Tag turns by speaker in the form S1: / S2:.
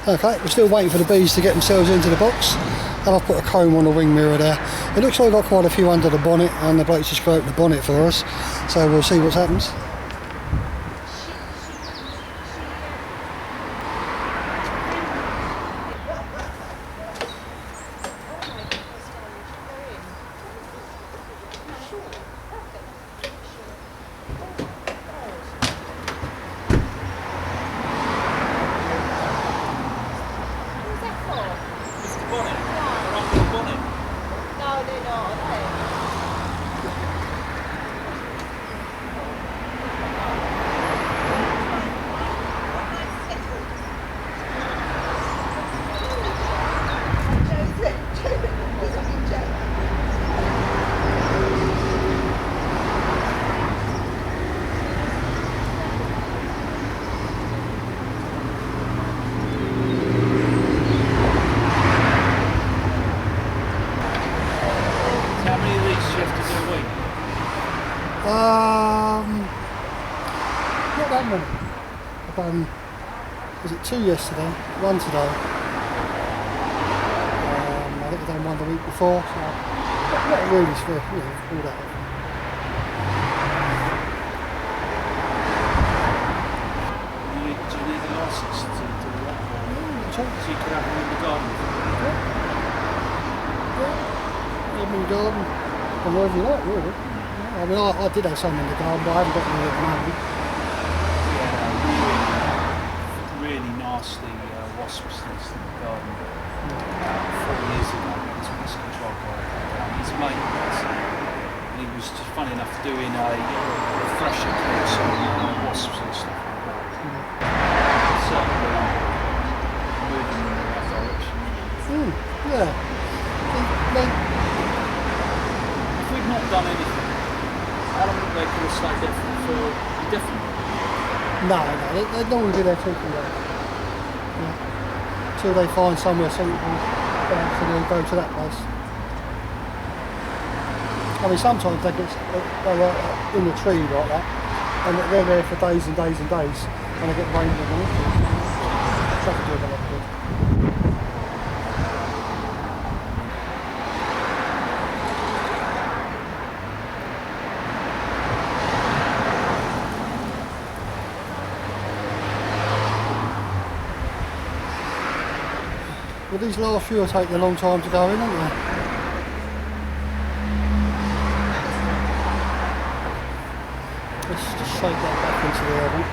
S1: Okay, we're still waiting for the bees to get themselves into the box, and I've put a comb on the wing mirror there. It looks like I've got quite a few under the bonnet, and the bloke's just opened the bonnet for us, so we'll see what happens. Not that many. I've done, was it 2 yesterday, 1 today. I think I've done 1 the week before, so not really for, all that.
S2: Do you need a licence to do that? So you could have them in the garden?
S1: Yeah, in the garden, and wherever you like, really. I mean, I did have some in the garden, but I haven't got any at the moment.
S2: Yeah, really nasty wasps nest in the garden. 4 years ago, this pest control guy came down. His mate was, and he was just funny enough doing a refresher course on wasps and stuff like that. Certainly moving in the right direction.
S1: Yeah.
S2: If we'd not done anything, how long would they could have stayed there for indefinitely?
S1: No, they'd normally be there talking about it. Until they find somewhere suitable, so they go to that place. I mean, sometimes they get in the tree like that, and they're there for days and days and days, and they get rained on them. That would do them a lot of good. Well, these last few will take a long time to go in, aren't they? Let's just shake that back into the oven.